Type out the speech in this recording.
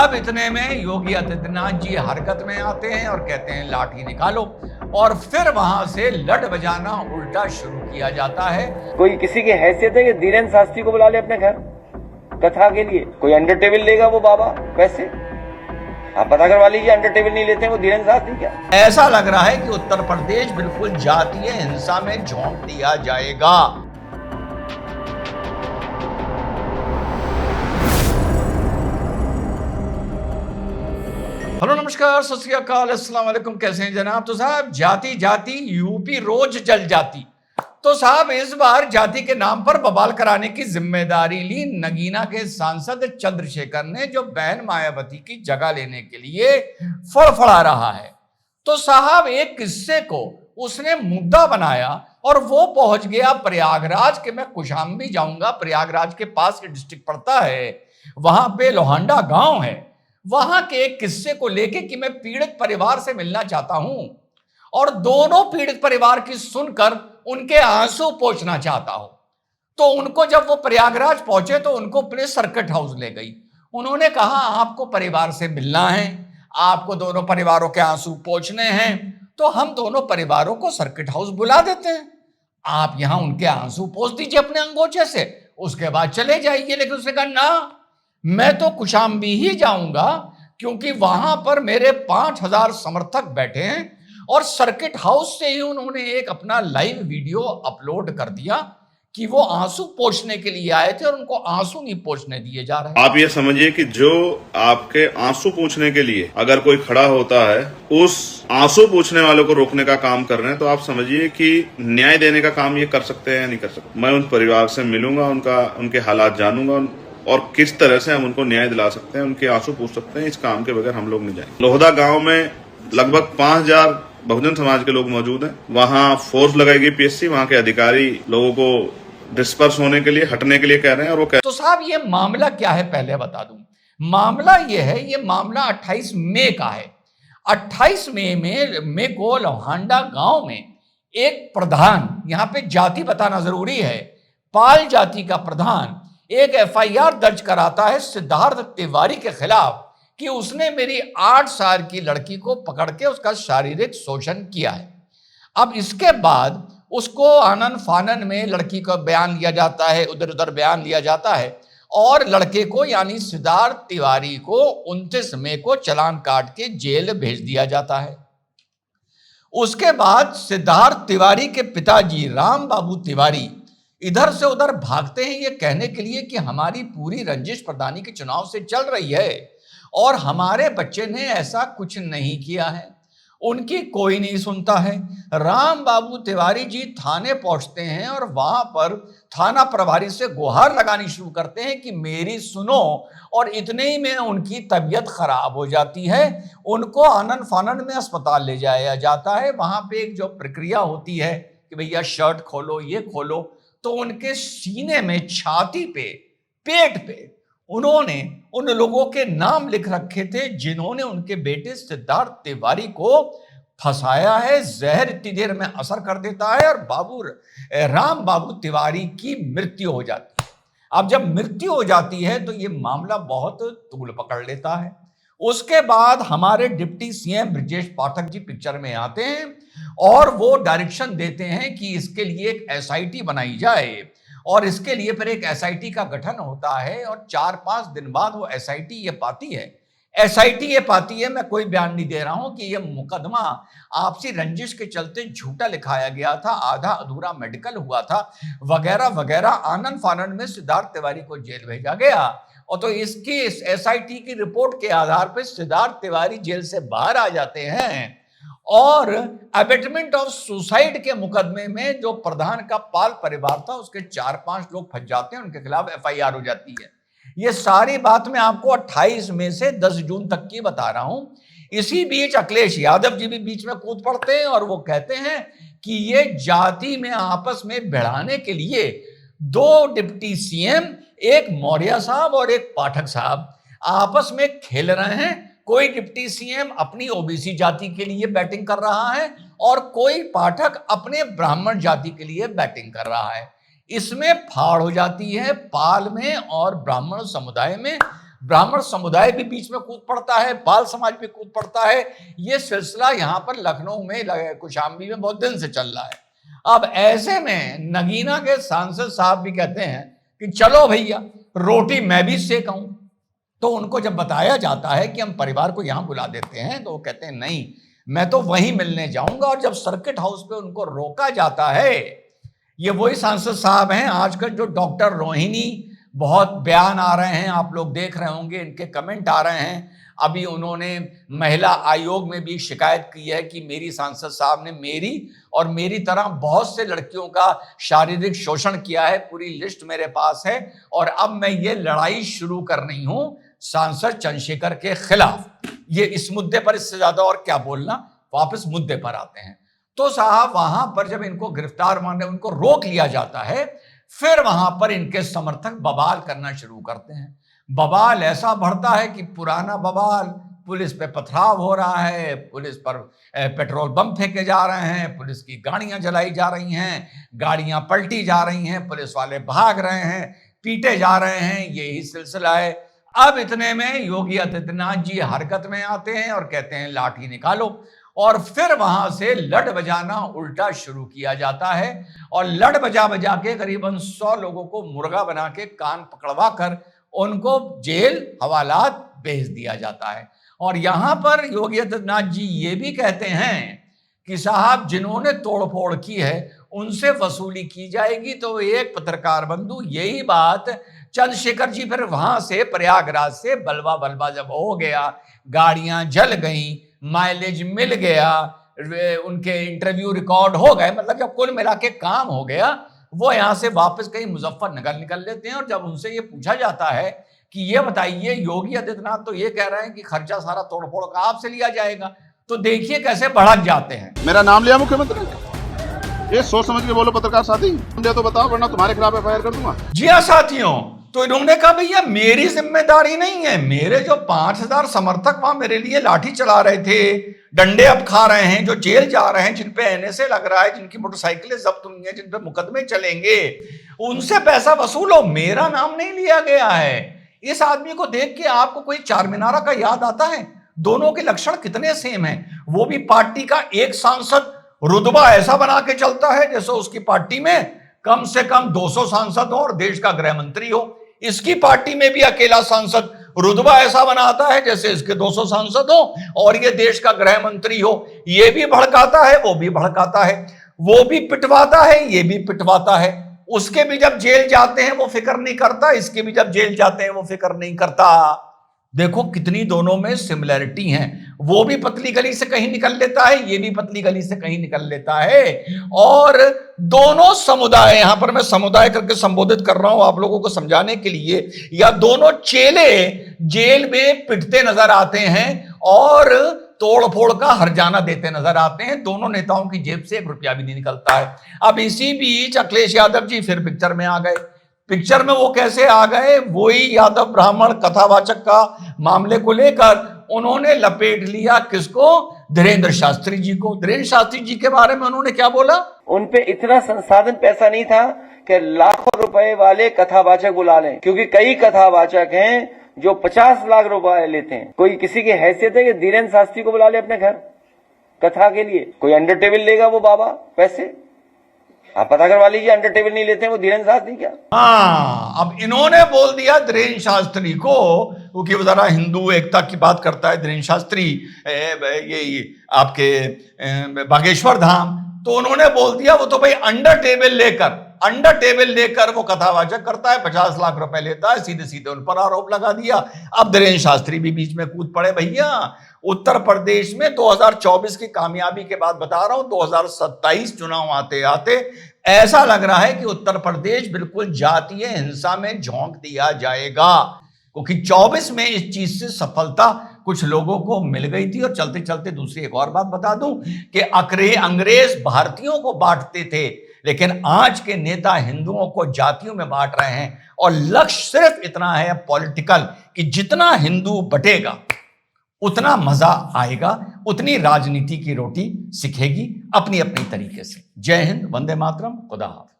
अब इतने में योगी आदित्यनाथ जी हरकत में आते हैं और कहते हैं लाठी निकालो, और फिर वहां से लट बजाना उल्टा शुरू किया जाता है। कोई किसी की हैसियत है कि धीरेन्द्र शास्त्री को बुला ले अपने घर कथा के लिए? कोई अंडर टेबल लेगा वो बाबा पैसे? आप पता करवा लीजिए, अंडर टेबल नहीं लेते हैं वो धीरेन्द्र शास्त्री क्या? ऐसा लग रहा है कि उत्तर प्रदेश बिल्कुल जातीय हिंसा में झोंक दिया जाएगा। हेलो, नमस्कार, सत श्री अकाल, अस्सलाम वालेकुम। कैसे हैं जनाब? तो साहब, जाति जाति यूपी रोज जल जाती। तो साहब, इस बार जाति के नाम पर बवाल कराने की जिम्मेदारी ली नगीना के सांसद चंद्रशेखर ने, जो बहन मायावती की जगह लेने के लिए फड़फड़ा रहा है। तो साहब, एक किस्से को उसने मुद्दा बनाया और वो पहुंच गया प्रयागराज के। मैं कुशाम्बी जाऊंगा, प्रयागराज के पास ये डिस्ट्रिक्ट पड़ता है, वहां पे लोहांडा गांव है। वहां के एक किस्से को लेके कि मैं पीड़ित परिवार से मिलना चाहता हूं और दोनों पीड़ित परिवार की सुनकर उनके आंसू पोंछना चाहता हूं। तो उनको जब वो प्रयागराज पहुंचे तो उनको अपने सर्किट हाउस ले गई। उन्होंने कहा, आपको परिवार से मिलना है, आपको दोनों परिवारों के आंसू पोंछने हैं, तो हम दोनों परिवारों को सर्किट हाउस बुला देते हैं, आप यहां उनके आंसू पोंछ दीजिए अपने अंगोछे से, उसके बाद चले जाइए। लेकिन उसने कहा, ना, मैं तो कुशाम्बी ही जाऊंगा, क्योंकि वहां पर मेरे 5000 समर्थक बैठे हैं। और सर्किट हाउस से ही उन्होंने एक अपना लाइव वीडियो अपलोड कर दिया कि वो आंसू पोंछने के लिए आए थे और उनको आंसू नहीं पोंछने दिए जा रहे। आप ये समझिए कि जो आपके आंसू पोंछने के लिए अगर कोई खड़ा होता है, उस आंसू पोंछने वालों को रोकने का काम कर रहे हैं, तो आप समझिए कि न्याय देने का काम ये कर सकते हैं या नहीं कर सकते। मैं उन परिवार से मिलूंगा, उनके हालात जानूंगा और किस तरह से हम उनको न्याय दिला सकते हैं, उनके आंसू पूछ सकते हैं। इस काम के बगैर हम लोग नहीं जाएंगे। लोहदा गांव में लगभग 5000 बहुजन समाज के लोग मौजूद हैं। वहां फोर्स लगाई गई पीएससी, वहां के अधिकारी लोगों को डिस्पर्स होने के लिए, हटने के लिए कह रहे हैं। और वो तो साहब, ये मामला क्या है पहले बता दूं। मामला ये है, ये मामला 28 मई का है। 28 मई को लोहांडा गांव में एक प्रधान, यहां पे जाति बताना जरूरी है, पाल जाति का प्रधान एक एफआईआर दर्ज कराता है सिद्धार्थ तिवारी के खिलाफ कि उसने मेरी 8 साल की लड़की को पकड़ के उसका शारीरिक शोषण किया है। अब इसके बाद उसको आनन फानन में लड़की का बयान लिया जाता है, उधर उधर बयान लिया जाता है, और लड़के को यानी सिद्धार्थ तिवारी को 29 मई को चालान काट के जेल भेज दिया जाता है। उसके बाद सिद्धार्थ तिवारी के पिताजी राम बाबू तिवारी इधर से उधर भागते हैं ये कहने के लिए कि हमारी पूरी रंजिश प्रधानी के चुनाव से चल रही है और हमारे बच्चे ने ऐसा कुछ नहीं किया है। उनकी कोई नहीं सुनता है। राम बाबू तिवारी जी थाने पहुंचते हैं और वहां पर थाना प्रभारी से गुहार लगानी शुरू करते हैं कि मेरी सुनो, और इतने ही में उनकी तबीयत खराब हो जाती है। उनको आनन फानन में अस्पताल ले जाया जाता है। वहां पे एक जो प्रक्रिया होती है कि भैया शर्ट खोलो, ये खोलो, तो उनके सीने में, छाती पे, पेट पे उन्होंने उन लोगों के नाम लिख रखे थे जिन्होंने उनके बेटे सिद्धार्थ तिवारी को फंसाया है। जहर इतनी देर में असर कर देता है और राम बाबू तिवारी की मृत्यु हो जाती है। अब जब मृत्यु हो जाती है तो ये मामला बहुत तूल पकड़ लेता है। उसके बाद हमारे deputy CM Brajesh Pathak ji picture में आते हैं और वो डायरेक्शन देते हैं कि इसके लिए एक एसआईटी बनाई जाए, और इसके लिए फिर एक एसआईटी का गठन होता है और 4-5 दिन बाद वो एसआईटी ये पाती है, मैं कोई बयान नहीं दे रहा हूं कि ये मुकदमा आपसी रंजिश के चलते झूठा लिखाया गया था, आधा अधूरा मेडिकल हुआ था, वगैरह वगैरह। आनन फानन में सिद्धार्थ तिवारी को जेल भेजा गया और तो इसकी एसआईटी की रिपोर्ट के आधार पर सिद्धार्थ तिवारी जेल से बाहर आ जाते हैं और अबेटमेंट ऑफ सुसाइड के मुकदमे में जो प्रधान का पाल परिवार था उसके 4-5 लोग फंस जाते हैं, उनके खिलाफ एफआईआर हो जाती है। ये सारी बात मैं आपको 28 मई से 10 जून तक की बता रहा हूं। इसी बीच अखिलेश यादव जी भी बीच में कूद पड़ते हैं और वो कहते हैं कि ये जाति में आपस में भिड़ाने के लिए 2 डिप्टी सीएम, एक मौर्य साहब और एक पाठक साहब, आपस में खेल रहे हैं। कोई डिप्टी सीएम अपनी ओबीसी जाति के लिए बैटिंग कर रहा है और कोई पाठक अपने ब्राह्मण जाति के लिए बैटिंग कर रहा है। इसमें फाड़ हो जाती है पाल में और ब्राह्मण समुदाय में। ब्राह्मण समुदाय भी बीच में कूद पड़ता है, बाल समाज भी कूद पड़ता है। ये सिलसिला यहाँ पर लखनऊ में, कौशाम्बी में बहुत दिन से चल रहा है। अब ऐसे में नगीना के सांसद साहब भी कहते हैं कि चलो भैया रोटी मैं भी सेकाऊं। तो उनको जब बताया जाता है कि हम परिवार को यहाँ बुला देते हैं, तो वो कहते हैं नहीं, मैं तो वहीं मिलने जाऊंगा। और जब सर्किट हाउस पे उनको रोका जाता है, ये वही सांसद साहब हैं आजकल जो डॉक्टर रोहिणी, बहुत बयान आ रहे हैं, आप लोग देख रहे होंगे, इनके कमेंट आ रहे हैं। अभी उन्होंने महिला आयोग में भी शिकायत की है कि मेरी सांसद साहब ने मेरी और मेरी तरह बहुत से लड़कियों का शारीरिक शोषण किया है, पूरी लिस्ट मेरे पास है, और अब मैं ये लड़ाई शुरू कर रही हूं सांसद चंद्रशेखर के खिलाफ। ये इस मुद्दे पर इससे ज्यादा और क्या बोलना, वापस मुद्दे पर आते हैं। तो साहब वहां पर जब इनको गिरफ्तार मानने, उनको रोक लिया जाता है, फिर वहां पर इनके समर्थक बवाल करना शुरू करते हैं। बवाल ऐसा बढ़ता है कि पुराना बवाल, पुलिस पे पथराव हो रहा है, पुलिस पर पेट्रोल बम फेंके जा रहे हैं, पुलिस की गाड़ियां जलाई जा रही हैं, गाड़ियां पलटी जा रही हैं, पुलिस वाले भाग रहे हैं, पीटे जा रहे हैं, यही सिलसिला है। अब इतने में योगी आदित्यनाथ जी हरकत में आते हैं और कहते हैं लाठी निकालो, और फिर वहां से लड़ बजाना उल्टा शुरू किया जाता है। और लड़ बजा बजा के करीबन 100 लोगों को मुर्गा बना के कान पकड़वा कर उनको जेल हवालात भेज दिया जाता है। और यहां पर योगी आदित्यनाथ जी ये भी कहते हैं कि साहब जिन्होंने तोड़फोड़ की है उनसे वसूली की जाएगी। तो एक पत्रकार बंधु यही बात चंद्रशेखर जी फिर वहां से प्रयागराज से बलवा जब हो गया, गाड़ियां जल गई, माइलेज मिल गया, उनके इंटरव्यू रिकॉर्ड हो गए, मतलब जब कुल मिला के काम हो गया, वो यहां से वापस कहीं मुजफ्फरनगर निकल लेते हैं। और जब उनसे ये पूछा जाता है कि ये बताइए, योगी आदित्यनाथ तो ये कह रहे हैं कि खर्चा सारा तोड़फोड़ का आपसे लिया जाएगा, तो देखिए कैसे भड़क जाते हैं। मेरा नाम लिया मुख्यमंत्री, ये सोच समझ के बोलो पत्रकार साथी, मुझे तो बताओ वरना तुम्हारे खिलाफ एफआईआर कर दूंगा। जी हाँ साथियों, तो इन्होंने कहा भैया मेरी जिम्मेदारी नहीं है, मेरे जो 5000 समर्थक वहां मेरे लिए लाठी चला रहे थे, डंडे अब खा रहे हैं, जो जेल जा रहे हैं, जिन पे एनएसए लग रहा है, जिनकी मोटरसाइकिलें जब्त हुई हैं, जिन पे मुकदमे चलेंगे, उनसे पैसा वसूलो, मेरा नाम नहीं लिया गया है। इस आदमी को देख के आपको कोई चारमीनारा का याद आता है? दोनों के लक्षण कितने सेम हैं। वो भी पार्टी का एक सांसद रुतबा ऐसा बना के चलता है जैसे उसकी पार्टी में कम से कम 200 सांसद हो और देश का गृह मंत्री हो। इसकी पार्टी में भी अकेला सांसद रुतबा ऐसा बनाता है जैसे इसके 200 सांसद हो और ये देश का गृह मंत्री हो। ये भी भड़काता है, वो भी भड़काता है, वो भी पिटवाता है, ये भी पिटवाता है। उसके भी जब जेल जाते हैं वो फिक्र नहीं करता, इसके भी जब जेल जाते हैं वो फिक्र नहीं करता। देखो कितनी दोनों में सिमिलरिटी हैं। वो भी पतली गली से कहीं निकल लेता है, ये भी पतली गली से कहीं निकल लेता है। और दोनों समुदाय, यहां पर मैं समुदाय करके संबोधित कर रहा हूं आप लोगों को समझाने के लिए, या दोनों चेले जेल में पिटते नजर आते हैं और तोड़फोड़ का हर्जाना देते नजर आते हैं। दोनों नेताओं की जेब से 1 रुपया भी नहीं निकलता है। अब इसी बीच अखिलेश यादव जी फिर पिक्चर में आ गए। पिक्चर में वो कैसे आ गए? वही यादव ब्राह्मण कथावाचक का मामले को लेकर उन्होंने लपेट लिया किसको? धीरेन्द्र शास्त्री जी को। धीरेन्द्र शास्त्री जी के बारे में उन्होंने क्या बोला? उन पे इतना संसाधन पैसा नहीं था कि लाखों रुपए वाले कथावाचक बुला लें, क्योंकि कई कथावाचक हैं जो 50 लाख रुपए लेते हैं। कोई किसी की हैसियत है कि धीरेन्द्र शास्त्री को बुला ले अपने घर कथा के लिए? कोई अंडर टेबल लेगा वो बाबा पैसे? आप पता करवा लीजिए, अंडर टेबल नहीं लेते हैं वो धीरेन्द्र शास्त्री क्या? हाँ, अब इन्होंने बोल दिया धीरेन्द्र शास्त्री को, क्योंकि वो जरा हिंदू एकता की बात करता है धीरेन्द्र शास्त्री, ये आपके बागेश्वर धाम, तो उन्होंने बोल दिया वो तो भाई अंडर टेबल लेकर वो कथावाचक करता है, 50 लाख रुपए लेता है, सीधे सीधे उन पर आरोप लगा दिया। अब धीरेन्द्र शास्त्री भी बीच में कूद पड़े। भैया उत्तर प्रदेश में 2024 की कामयाबी के बाद बता रहा हूं, 2027 चुनाव आते आते ऐसा लग रहा है कि उत्तर प्रदेश बिल्कुल जातीय हिंसा में झोंक दिया जाएगा, क्योंकि 24 में इस चीज से सफलता कुछ लोगों को मिल गई थी। और चलते चलते दूसरी एक और बात बता दूं कि अंग्रेज भारतीयों को बांटते थे, लेकिन आज के नेता हिंदुओं को जातियों में बांट रहे हैं। और लक्ष्य सिर्फ इतना है पॉलिटिकल कि जितना हिंदू बटेगा उतना मजा आएगा, उतनी राजनीति की रोटी सिखेगी अपनी अपनी तरीके से। जय हिंद, वंदे मातरम, खुदा हाफिज।